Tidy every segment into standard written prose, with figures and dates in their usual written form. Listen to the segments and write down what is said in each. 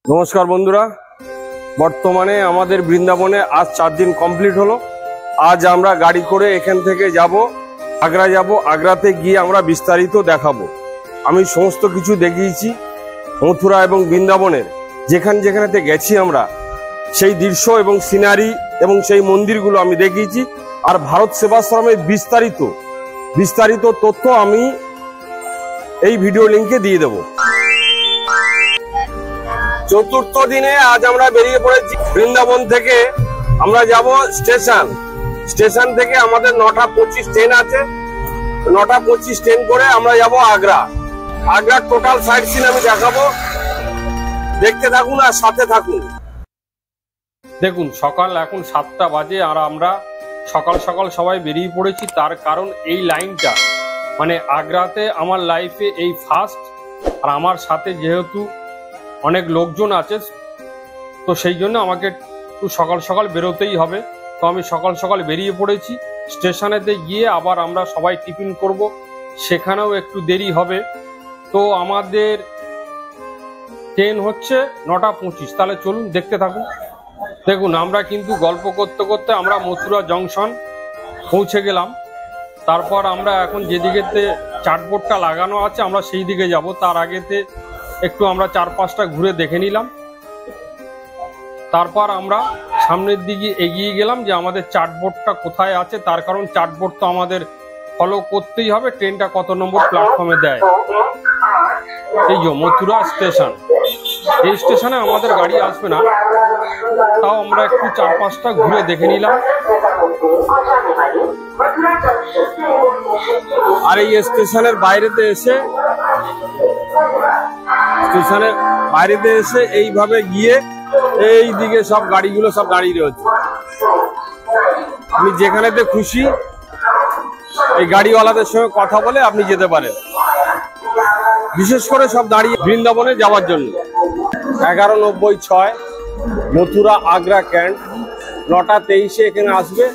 নমস্কার বন্ধুরা, বর্তমানে আমাদের বৃন্দাবনে আজ 4 দিন কমপ্লিট হলো। আজ আমরা গাড়ি করে এখান থেকে যাব আগ্রা যাব। আগ্রাতে গিয়ে আমরা বিস্তারিত দেখাবো। আমি সমস্ত কিছু দেখিয়েছি মথুরা এবং বৃন্দাবনের যেখানেতে গেছি আমরা, সেই দৃশ্য এবং সিনারি এবং সেই মন্দিরগুলো আমি দেখিয়েছি। আর ভারত সেবাশ্রমের বিস্তারিত তথ্য আমি এই ভিডিও লিঙ্কে দিয়ে দেবো। চতুর্থ দিনে আজ আমরা বেরিয়ে পড়েছি বৃন্দাবন থেকে। আমরা যাব স্টেশন থেকে আমাদের 9টা 25 ট্রেন আছে। 9টা 25 ট্রেন করে আমরা যাব আগ্রার টোটাল সাইট সিন আমি দেখাবো। দেখতে থাকুন আর সাথে থাকুন। দেখুন, সকাল এখন 7টা বাজে আর আমরা সকাল সবাই বেরিয়ে পড়েছি। তার কারণ এই লাইনটা মানে আগ্রাতে আমার লাইফে এই ফার্স্ট। আর আমার সাথে যেহেতু অনেক লোকজন আছে, তো সেই জন্য আমাকে একটু সকাল বেরোতেই হবে। তো আমি সকাল বেরিয়ে পড়েছি। স্টেশনেতে গিয়ে আবার আমরা সবাই টিফিন করব, সেখানেও একটু দেরি হবে। তো আমাদের ট্রেন হচ্ছে 9টা 25। তাহলে চলুন দেখতে থাকুন। দেখুন, আমরা কিন্তু গল্প করতে আমরা মথুরা জংশন পৌঁছে গেলাম। তারপর আমরা এখন যেদিকেতে চার্টবোর্ডটা লাগানো আছে আমরা সেই দিকে যাব। তার আগেতে একটু আমরা 4-5টা ঘুরে দেখে নিলাম। তারপর আমরা সামনের দিকে এগিয়ে গেলাম যে আমাদের চার্টবোর্ডটা কোথায় আছে। তার কারণ চার্টবোর্ড তো আমাদের ফলো করতেই হবে, ট্রেনটা কত নম্বর প্ল্যাটফর্মে দেয়। এই যে মথুরা স্টেশন, এই স্টেশনে আমাদের গাড়ি আসবে না, তাও আমরা একটু 4-5টা ঘুরে দেখে নিলাম। আর এই স্টেশনের বাইরেতে এসে এইভাবে গিয়ে এই দিকে সব গাড়িগুলো সব দাঁড়িয়ে রয়েছে। আপনি যেখানেতে খুশি এই গাড়িওয়ালাদের সঙ্গে কথা বলে আপনি যেতে পারেন। বিশেষ করে সব দাঁড়িয়ে বৃন্দাবনে যাওয়ার জন্য। 1196 মথুরা আগ্রা ক্যান্ট। 9টা 23 এখানে আসবে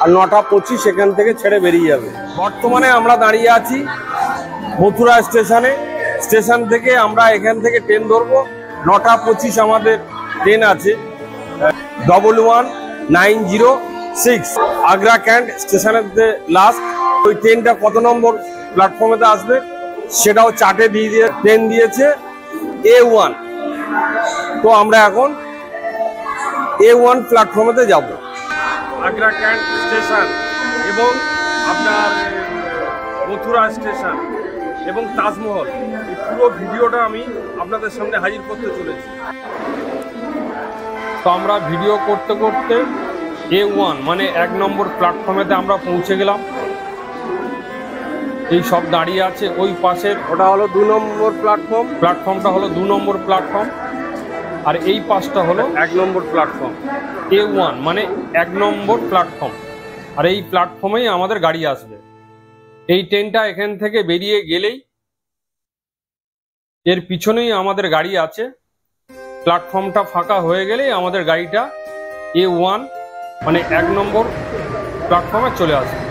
আর 9টা 25 এখান থেকে ছেড়ে বেরিয়ে যাবে। বর্তমানে আমরা দাঁড়িয়ে আছি মথুরা স্টেশন থেকে। আমরা এখান থেকে ট্রেন ধরবো। 9টা 25 আমাদের ট্রেন আছে 11906 আগ্রা ক্যান্ট স্টেশনের লাস্ট। ওই ট্রেনটা কত নম্বর প্ল্যাটফর্মেতে আসবে সেটাও চার্টে দিয়ে ট্রেন দিয়েছে A1। তো আমরা এখন A1 প্ল্যাটফর্মেতে যাব। আগ্রা ক্যান্ট স্টেশন এবং আপনার মথুরা স্টেশন এবং তাজমহল, এই পুরো ভিডিওটা আমি আপনাদের সামনে হাজির করতে চলেছি। তো আমরা ভিডিও করতে A1 মানে 1 নম্বর প্ল্যাটফর্মেতে আমরা পৌঁছে গেলাম। এই সব দাঁড়িয়ে আছে ওই পাশের, ওটা হলো 2 নম্বর প্ল্যাটফর্মটা হলো 2 নম্বর প্ল্যাটফর্ম। আর এই পাশটা হলো 1 নম্বর প্ল্যাটফর্ম। A1 মানে 1 নম্বর প্ল্যাটফর্ম। আর এই প্ল্যাটফর্মেই আমাদের গাড়ি আসবে। এই ট্রেনটা এখান থেকে বেরিয়ে গেলেই এর পিছনেই আমাদের গাড়ি আছে। প্ল্যাটফর্মটা ফাঁকা হয়ে গেলেই আমাদের গাড়িটা A1 মানে 1 নম্বর প্ল্যাটফর্মে চলে আসবে।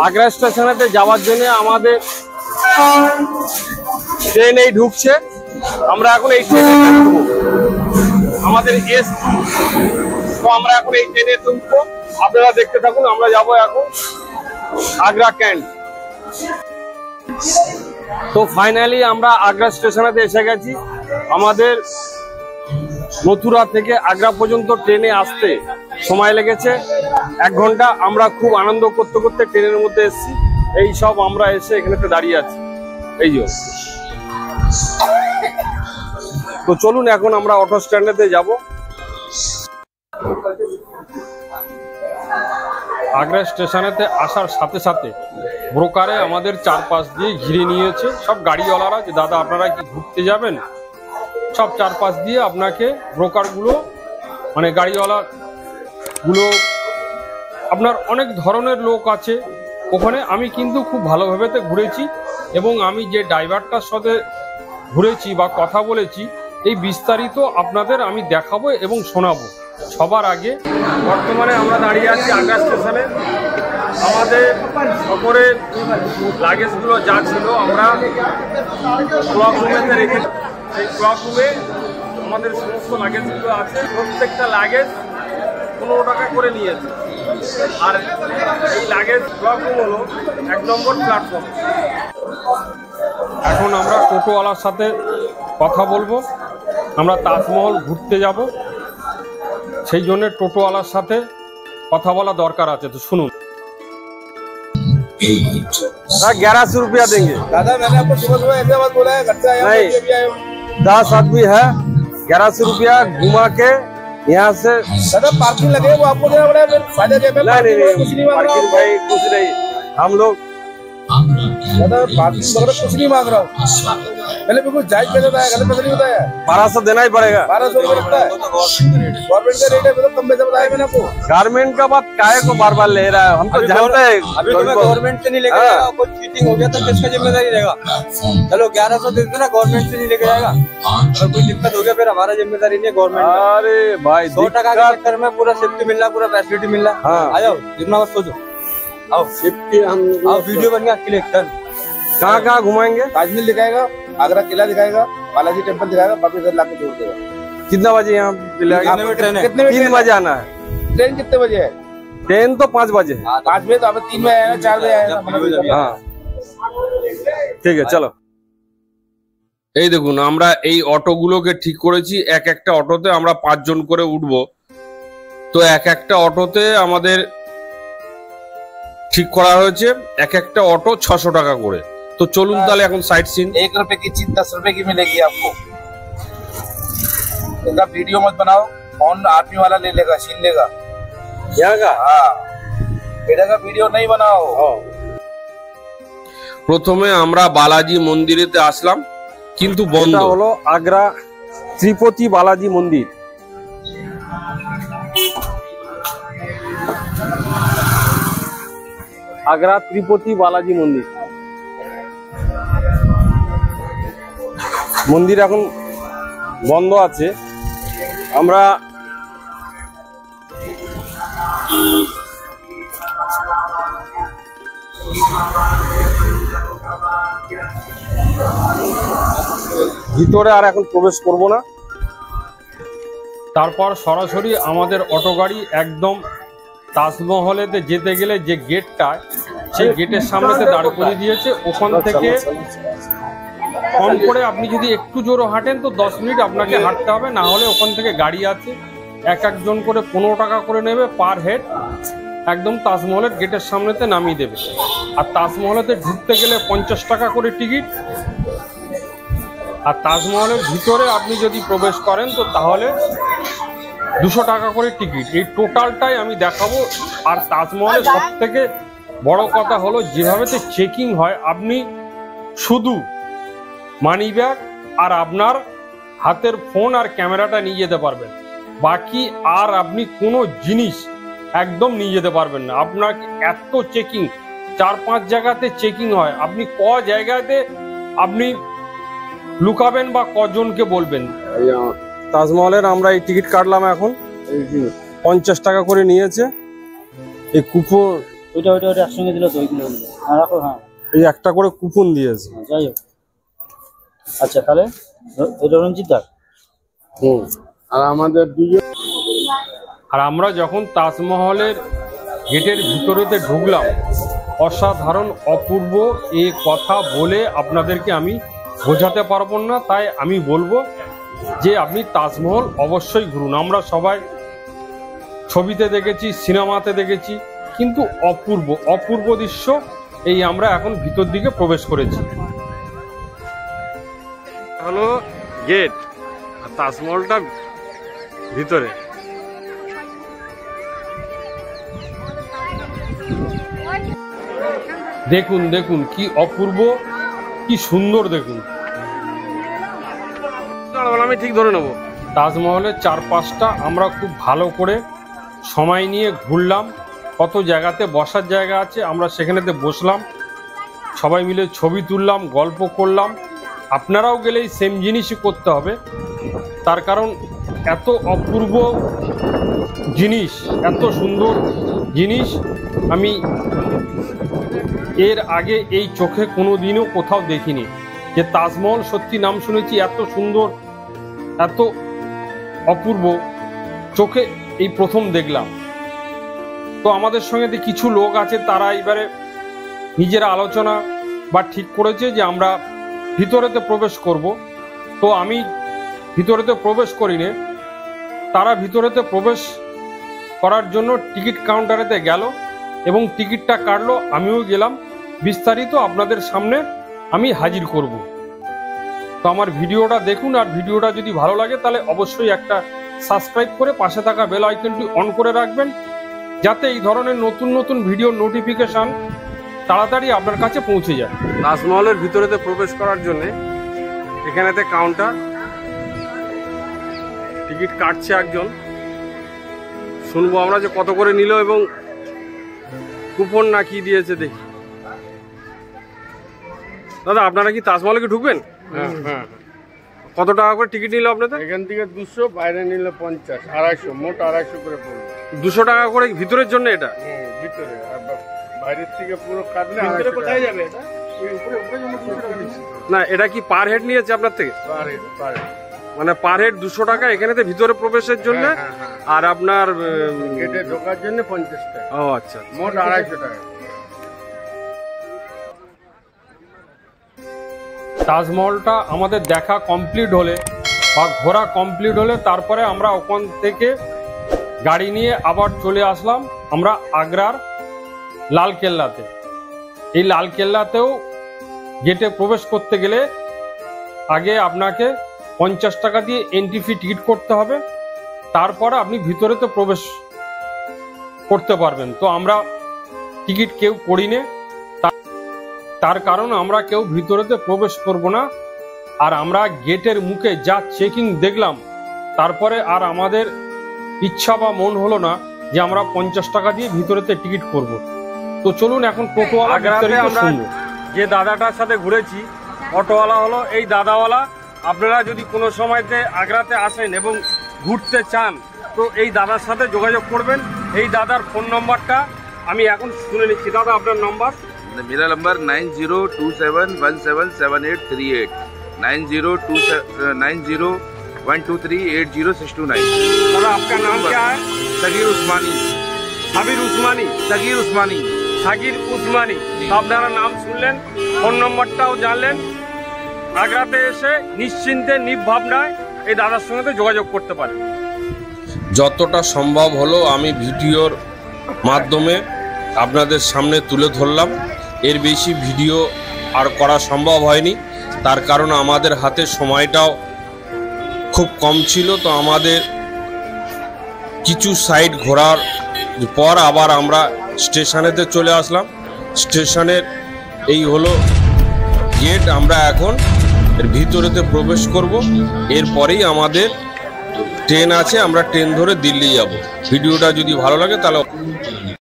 আগ্রা স্টেশনেতে যাওয়ার জন্য আমাদের ট্রেন এই ঢুকছে। আমরা এখন এই ট্রেনে ঢুকবো, আমাদের S2। তো আমরা এখন এই ট্রেনে ঢুকবো, আপনারা দেখতে থাকুন। আমরা যাব এখন আগ্রা ক্যান্ট। তো ফাইনালি আমরা আগ্রা স্টেশনেতে এসে গেছি। আমাদের মথুরা থেকে আগ্রা পর্যন্ত ট্রেনে আসতে সময় লেগেছে 1 ঘন্টা। আমরা খুব আনন্দ করতে ট্রেনের মধ্যে এসেছি। এই সব আমরা এসে এখানে দাঁড়িয়ে আছি। এই যে, তো চলুন এখন আমরা অটো স্ট্যান্ডেতে যাব। আগ্রা স্টেশনেতে আসার সাথে ব্রোকারে আমাদের 4-5 দিয়ে ঘিরে নিয়েছে সব গাড়িওয়ালারা, যে দাদা আপনারা কি ঘুরতে যাবেন। সব 4-5 দিয়ে আপনাকে ব্রোকারগুলো মানে গাড়িওয়ালাগুলো, আপনার অনেক ধরনের লোক আছে ওখানে। আমি কিন্তু খুব ভালোভাবেতে ঘুরেছি এবং আমি যে ড্রাইভারটার সাথে ঘুরেছি বা কথা বলেছি, এই বিস্তারিত আপনাদের আমি দেখাবো এবং শোনাবো। সবার আগে বর্তমানে আমরা দাঁড়িয়ে আছি আগ্রা স্টেশনে। আমাদের সকলের লাগেজগুলো যা ছিল আমরা ক্লক রুমেতে রেখে এই ক্লক রুমে আমাদের সমস্ত লাগেজগুলো আছে। প্রত্যেকটা লাগেজ 15 টাকা করে নিয়েছে। আর এই লাগেজ ক্লক রুম হলো 1 নম্বর প্ল্যাটফর্ম। এখন আমরা টোটোওয়ালার সাথে কথা বলবো। আমরা তাজমহল ঘুরতে যাব, সেই জন্য টোটোওয়ালার সাথে কথা বলা দরকার আছে। তো শুনুন। 1100 रुपया देंगे। दादा मैंने आपको सुबह ऐसे बात बोला है, घर से आया नहीं। अभी आया हूँ। 10 आदमी है, 1100 रुपया घुमा के यहाँ से। दादा पार्किंग लगे वो आपको देना पड़ेगा, फिर फायदा क्या? मैं नहीं नहीं कुछ नहीं मांग रहा पार्किंग हूँ भाई कुछ नहीं, हम लोग दादा, पार्किंग वगैरह कुछ नहीं मांग रहा हूँ। मैंने बिल्कुल जायज पैसा बताया, गलत पैसा नहीं बताया। 1200 देना ही पड़ेगा। 1200 रुपये लगता है, गवर्नमेंट का रेट है, मतलब कम पैसा बताया मैंने आपको। गारमेंट का बात काहे को बार बार ले रहा है, हम तो जानते हैं। अभी तुम्हें गवर्नमेंट से नहीं लेके जाएगा, कुछ चीटिंग हो गया तो किसका जिम्मेदारी रहेगा? चलो 1100 दे दो ना, गवर्नमेंट से नहीं लेके जाएगा। अगर कोई दिक्कत हो गया फिर हमारा जिम्मेदारी नहीं है, गवर्नमेंट। अरे भाई 100 टका के चक्कर में पूरा सेफ्टी मिल रहा, पूरा फैसिलिटी मिल रहा। हाँ। आ जाओ, जितना मत सोचो, आओ सेफ्टी हम आओ, वीडियो बन गया, क्लिक डन। कहाँ घुमाएंगे? ताजमहल दिखाएगा, आगरा किला दिखाएगा, बालाजी टेम्पल दिखाएगा, वापस इधर लाके छोड़ देगा। कितना बजे यहाँ मिलेगा? कितने बजे ट्रेन है? कितने बजे 3 बजे आना है। ट्रेन कितने बजे है? ट्रेन तो 5 बजे है। 5 बजे, तो आप 3 बजे आएगा, 4 बजे आएगा। হ্যাঁ ঠিক আছে চলো। এই দেখুন আমরা এই অটোগুলোকে ঠিক করেছি, এক একটা অটোতে আমরা 5 জন করে উঠবো। তো এক একটা অটোতে আমাদের ঠিক করা হয়েছে এক একটা অটো 600 টাকা করে। তো চলুন তাহলে এখন সাইট সিন। 1 रुपए की चीज 10 रुपए की मिलेगी आपको। इनका वीडियो मत बनाओ, फोन आर्मी वाला ले लेगा, छीन लेगा। यहाँ का हाँ, बेटा का वीडियो नहीं बनाओ। প্রথমে আমরা বালাজি মন্দিরেতে আসলাম, কিন্তু বন্ধ হলো। আগ্রা ত্রিপতি বালাজি মন্দির। আগ্রা ত্রিপতি বালাজি মন্দির মন্দির এখন বন্ধ আছে। আমরা ভিতরে আর এখন প্রবেশ করব না। তারপর সরাসরি আমাদের অটো গাড়ি একদম তাজমহলেতে যেতে গেলে যে গেটটা, সেই গেটের সামনেতে দাঁড় করে দিয়েছে। ওখান থেকে কম করে আপনি যদি একটু জোরে হাঁটেন তো 10 মিনিট আপনাকে হাঁটতে হবে, না হলে ওখান থেকে গাড়ি আছে, এক একজন করে 15 টাকা করে নেবে পার হেড, একদম তাজমহলের গেটের সামনেতে নামিয়ে দেবে। আর তাজমহলেতে ঢুকতে গেলে 50 টাকা করে টিকিট। আর তাজমহলের ভিতরে আপনি যদি প্রবেশ করেন তো তাহলে 200 টাকা করে টিকিট। এই টোটালটাই আমি দেখাবো। আর তাজমহলের সব থেকে বড় কথা হলো যেভাবেতে চেকিং হয়, আপনি শুধু মানি ব্যাগ আর আপনার হাতের ফোন আর ক্যামেরাটা নিয়ে যেতে পারবেন, বাকি আর আপনি কোনো জিনিস একদম নিয়ে যেতে পারবেন না। আপনার এত চেকিং, 4-5 জায়গাতে চেকিং হয়, আপনি ক জায়গাতে আপনি লুকাবেন বা কজনকে বলবেন। তাজমহলের আমরা এই টিকিট কাটলাম, এখন 50 টাকা করে নিয়েছে। এই কুপন ওইটা একসঙ্গে দিলে তো ওইগুলো রাখো। হ্যাঁ, এই একটা করে কুপন দিয়েছে। যাই হোক, আচ্ছা তাহলে এটা রঞ্জিত দা। আর আমাদের দুজন। আর আমরা যখন তাজমহলের গেটের ভিতরেতে ঢুকলাম, অসাধারণ অপূর্ব এ কথা বলে আপনাদেরকে আমি বোঝাতে পারবো না। তাই আমি বলবো যে আপনি তাজমহল অবশ্যই ঘুরুন। আমরা সবাই ছবিতে দেখেছি, সিনেমাতে দেখেছি, কিন্তু অপূর্ব অপূর্ব দৃশ্য। এই আমরা এখন ভিতর দিকে প্রবেশ করেছি। হলো গেট, আর তাজমহলটা ভিতরে। দেখুন দেখুন কি অপূর্ব, কি সুন্দর। দেখুন, আমি ঠিক ধরে নেব। তাজমহলের চারপাশটা আমরা খুব ভালো করে সময় নিয়ে ঘুরলাম। কত জায়গাতে বসার জায়গা আছে, আমরা সেখানেতে বসলাম, সবাই মিলে ছবি তুললাম, গল্প করলাম। আপনারাও গেলেই সেম জিনিসই করতে হবে, তার কারণ এত অপূর্ব জিনিস, এত সুন্দর জিনিস আমি এর আগে এই চোখে কোনো দিনও কোথাও দেখিনি। যে তাজমহল সত্যি নাম শুনেছি, এত সুন্দর, এত অপূর্ব, চোখে এই প্রথম দেখলাম। তো আমাদের সঙ্গে যে কিছু লোক আছে তারা এবারে নিজেরা আলোচনা বা ঠিক করেছে যে আমরা ভিতরেতে প্রবেশ করব। তো আমি ভিতরেতে প্রবেশ করিনি, তারা ভিতরেতে প্রবেশ করার জন্য টিকিট কাউন্টারেতে গেল এবং টিকিটটা কাটলো, আমিও গেলাম। বিস্তারিত আপনাদের সামনে আমি হাজির করব। তো আমার ভিডিওটা দেখুন, আর ভিডিওটা যদি ভালো লাগে তাহলে অবশ্যই একটা সাবস্ক্রাইব করে পাশে থাকা বেল আইকনটি অন করে রাখবেন, যাতে এই ধরনের নতুন নতুন ভিডিও নোটিফিকেশন তাড়াতাড়ি আপনার কাছে পৌঁছে যায়। তাজমহলের ভিতরেতে প্রবেশ করার জন্য এখানেতে কাউন্টার, টিকিট কাটছে একজন, শুনবো আমরা যে কত করে নিল এবং কুপন না কি দিয়েছে দেখি। দাদা, আপনারা কি তাজমহলে কি ঢুকবেন? হ্যাঁ, কত টাকা করে টিকিট নিল আপনাদের? এখান থেকে 200, বাইরে নিলে 50, 250, মোট 250 করে পড়বে। 200 টাকা করে ভিতরের জন্য এটা? ভিতরে, আর বাইরের থেকে পুরো কাটলে কোথায় যাবে এটা? না, এটা কি পার হেড নিয়েছে আপনার থেকে? মানে পার হেড 200 টাকা এখানেতে ভিতরে প্রবেশের জন্য, আর আপনার গেটে ঢোকার জন্য 50 টাকা। ও আচ্ছা, মোট 250 টাকা। তাজমহলটা আমাদের দেখা কমপ্লিট হলে বা ঘোরা কমপ্লিট হলে তারপরে আমরা ওখান থেকে গাড়ি নিয়ে আবার চলে আসলাম আমরা আগ্রার লালকেল্লাতে। এই লালকেল্লাতেও গেটে প্রবেশ করতে গেলে আগে আপনাকে 50 টাকা দিয়ে এন্ট্রি ফি টিকিট করতে হবে, তারপরে আপনি ভিতরেতে প্রবেশ করতে পারবেন। তো আমরা টিকিট কেউ করিনি, তার কারণ আমরা কেউ ভিতরেতে প্রবেশ করব না। আর আমরা গেটের মুখে যা চেকিং দেখলাম, তারপরে আর আমাদের ইচ্ছা বা মন হলো না যে আমরা 50 টাকা দিয়ে ভিতরেতে টিকিট করব। তো চলুন এখন টোটোওয়ালা আগ্রাতে আমরা যে দাদাটার সাথে ঘুরেছি, অটোওয়ালা হলো এই দাদাওয়ালা। আপনারা যদি কোনো সময়তে আগ্রাতে আসেন এবং ঘুরতে চান তো এই দাদার সাথে যোগাযোগ করবেন। এই দাদার ফোন নম্বরটা আমি এখন শুনে নিচ্ছি। দাদা, আপনার নম্বর? मेरा नंबर 9027177838, 9021238069। दादा, आपका नाम क्या है? सगीर उस्मानी। সাবির উসমানী? सगीर उस्मानी। সাগির উসমানী। আপনারা নাম শুনলেন, ফোন নম্বরটাও জানলেন। আগ্রাতে এসে নিশ্চিন্তে নির্ভাবনায় এই দাদার সঙ্গে যোগাযোগ করতে পারেন। যতটা সম্ভব হলো আমি ভিডিওর মাধ্যমে আপনাদের সামনে তুলে ধরলাম। এর বেশি ভিডিও আর করা সম্ভব হয়নি, তার কারণ আমাদের হাতে সময়টাও খুব কম ছিল। তো আমাদের কিছু সাইড ঘোরার পর আবার আমরা স্টেশনেতে চলে আসলাম। স্টেশনের এই হলো গেট, আমরা এখন এর ভিতরেতে প্রবেশ করব। এরপরেই আমাদের ট্রেন আছে, আমরা ট্রেন ধরে দিল্লি যাব। ভিডিওটা যদি ভালো লাগে তাহলে